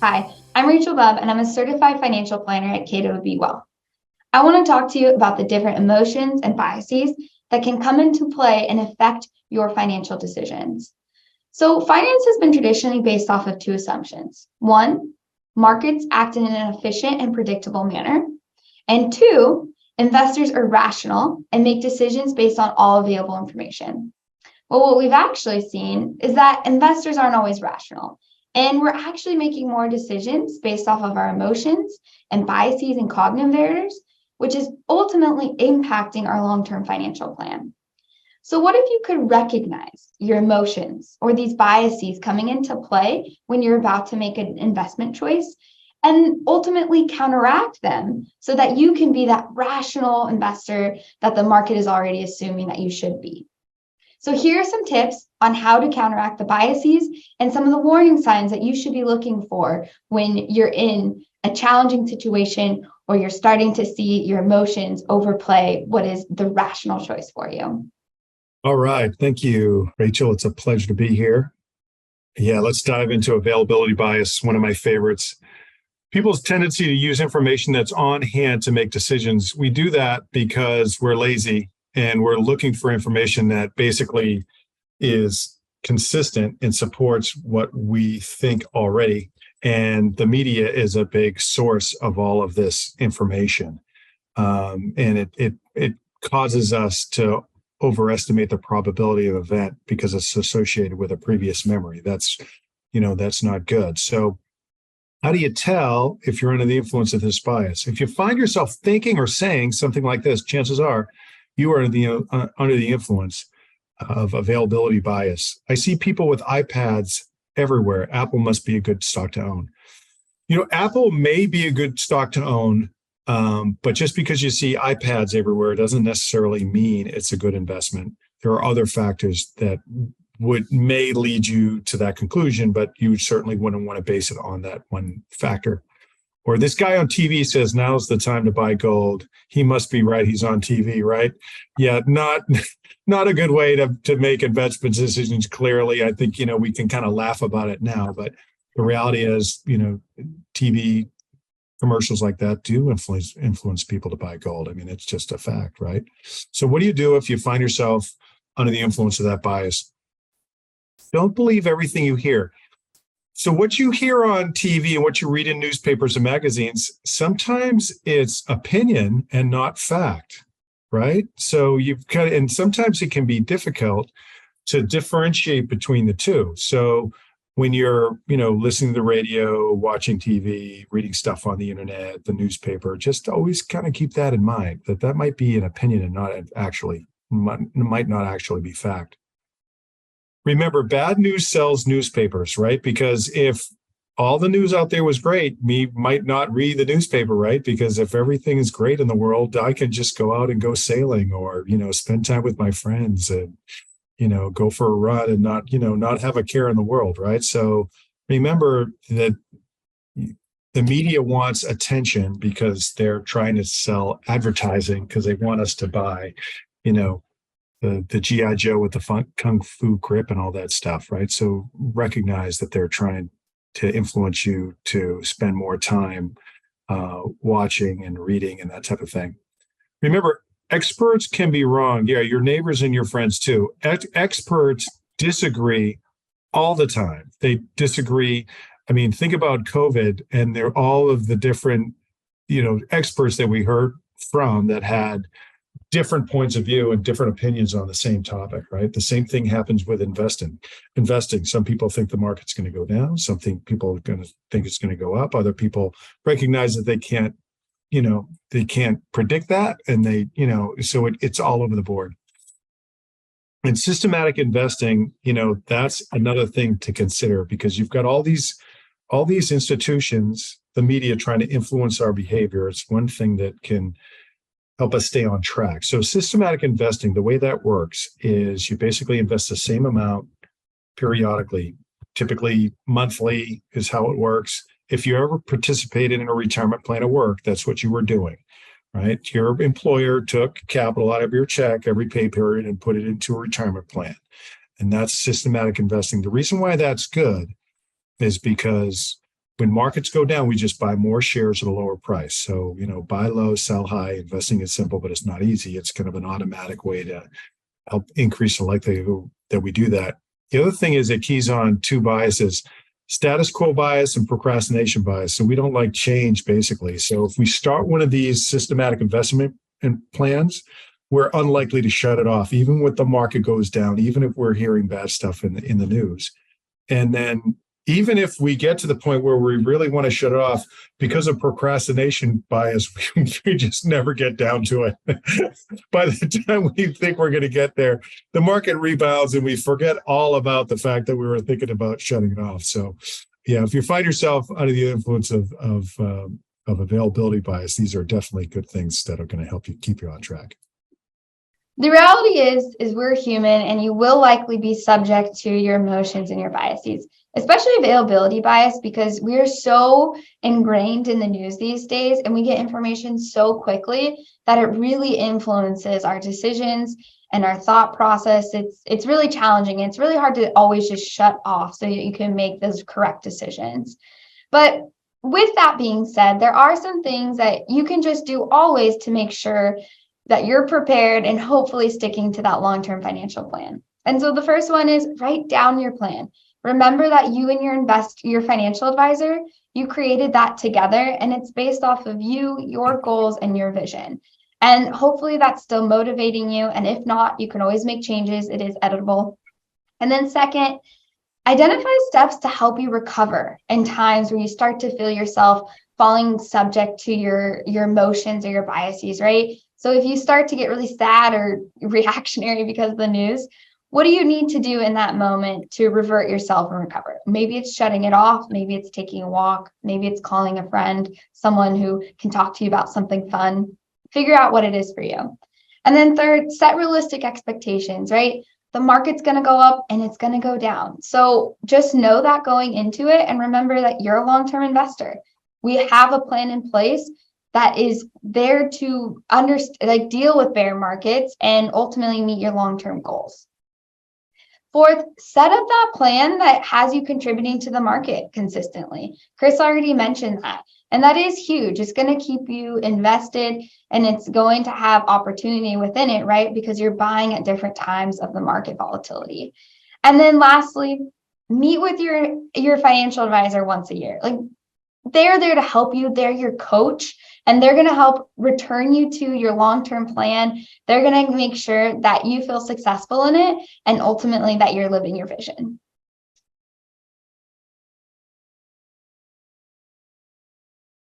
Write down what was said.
Hi, I'm Rachel Bubb, and I'm a certified financial planner at Cato Be Well. I want to talk to you about the different emotions and biases that can come into play and affect your financial decisions. So, finance has been traditionally based off of two assumptions. One, markets act in an efficient and predictable manner. And two, investors are rational and make decisions based on all available information. Well, what we've actually seen is that investors aren't always rational, and we're actually making more decisions based off of our emotions and biases and cognitive errors, which is ultimately impacting our long-term financial plan. So, what if you could recognize your emotions or these biases coming into play when you're about to make an investment choice and ultimately counteract them so that you can be that rational investor that the market is already assuming that you should be? So here are some tips on how to counteract the biases and some of the warning signs that you should be looking for when you're in a challenging situation or you're starting to see your emotions overplay what is the rational choice for you. All right. Thank you, Rachel. It's a pleasure to be here. Yeah, let's dive into availability bias, one of my favorites. People's tendency to use information that's on hand to make decisions. We do that because we're lazy and we're looking for information that basically is consistent and supports what we think already. And the media is a big source of all of this information. And it causes us to overestimate the probability of event because it's associated with a previous memory. That's not good. So how do you tell if you're under the influence of this bias? If you find yourself thinking or saying something like this, chances are you are under the influence of availability bias. I see people with iPads everywhere. Apple must be a good stock to own. Apple may be a good stock to own, but just because you see iPads everywhere doesn't necessarily mean it's a good investment. There are other factors that may lead you to that conclusion, but you certainly wouldn't want to base it on that one factor. Or this guy on TV says, now's the time to buy gold. He must be right. He's on TV, right? Yeah, not a good way to make investment decisions, clearly. I think, we can kind of laugh about it now, but the reality is, TV commercials like that do influence people to buy gold. I mean, it's just a fact, right? So what do you do if you find yourself under the influence of that bias? Don't believe everything you hear. So what you hear on TV and what you read in newspapers and magazines, sometimes it's opinion and not fact, right? So and sometimes it can be difficult to differentiate between the two. So when you're, listening to the radio, watching TV, reading stuff on the internet, the newspaper, just always kind of keep that in mind, that might be an opinion and might not actually be fact. Remember, bad news sells newspapers, right? Because if all the news out there was great, me might not read the newspaper, right? Because if everything is great in the world, I can just go out and go sailing or, spend time with my friends and, go for a run and not have a care in the world, right? So remember that the media wants attention because they're trying to sell advertising because they want us to buy, the G.I. Joe with the Kung Fu grip and all that stuff, right? So recognize that they're trying to influence you to spend more time watching and reading and that type of thing. Remember, experts can be wrong. Yeah, your neighbors and your friends too. Experts disagree all the time. They disagree. I mean, think about COVID and they're all of the different, experts that we heard from that had different points of view and different opinions on the same topic, right? The same thing happens with investing. Some people think the market's going to go down. People are going to think it's going to go up. Other people recognize that they can't predict that. And so it's all over the board. And systematic investing, that's another thing to consider because you've got all these institutions, the media trying to influence our behavior. It's one thing that can help us stay on track. So systematic investing, the way that works is you basically invest the same amount periodically, typically monthly is how it works. If you ever participated in a retirement plan at work, that's what you were doing, right? Your employer took capital out of your check every pay period and put it into a retirement plan. And that's systematic investing. The reason why that's good is because when markets go down, we just buy more shares at a lower price. So, buy low, sell high. Investing is simple, but it's not easy. It's kind of an automatic way to help increase the likelihood that we do that. The other thing is it keys on two biases: status quo bias and procrastination bias. So we don't like change, basically. So if we start one of these systematic investment plans, we're unlikely to shut it off, even when the market goes down, even if we're hearing bad stuff in the news. And then even if we get to the point where we really want to shut it off, because of procrastination bias, we just never get down to it. By the time we think we're going to get there, the market rebounds and we forget all about the fact that we were thinking about shutting it off. So, yeah, if you find yourself under the influence of availability bias, these are definitely good things that are going to help you keep you on track. The reality is we're human, and you will likely be subject to your emotions and your biases, especially availability bias, because we're so ingrained in the news these days and we get information so quickly that it really influences our decisions and our thought process. It's really challenging. It's really hard to always just shut off so that you can make those correct decisions. But with that being said, there are some things that you can just do always to make sure that you're prepared and hopefully sticking to that long-term financial plan. And so the first one is write down your plan. Remember that you and your financial advisor, you created that together, and it's based off of you, your goals, and your vision. And hopefully that's still motivating you. And if not, you can always make changes. It is editable. And then second, identify steps to help you recover in times where you start to feel yourself falling subject to your emotions or your biases, right? So if you start to get really sad or reactionary because of the news, what do you need to do in that moment to revert yourself and recover? Maybe it's shutting it off. Maybe it's taking a walk. Maybe it's calling a friend, someone who can talk to you about something fun. Figure out what it is for you. And then third, set realistic expectations, right? The market's going to go up and it's going to go down. So just know that going into it, and remember that you're a long-term investor. We have a plan in place that is there to deal with bear markets and ultimately meet your long-term goals. Fourth, set up that plan that has you contributing to the market consistently. Chris already mentioned that, and that is huge. It's going to keep you invested, and it's going to have opportunity within it, right? Because you're buying at different times of the market volatility. And then lastly, meet with your financial advisor once a year. They're there to help you. They're your coach, and they're going to help return you to your long-term plan. They're going to make sure that you feel successful in it and ultimately that you're living your vision.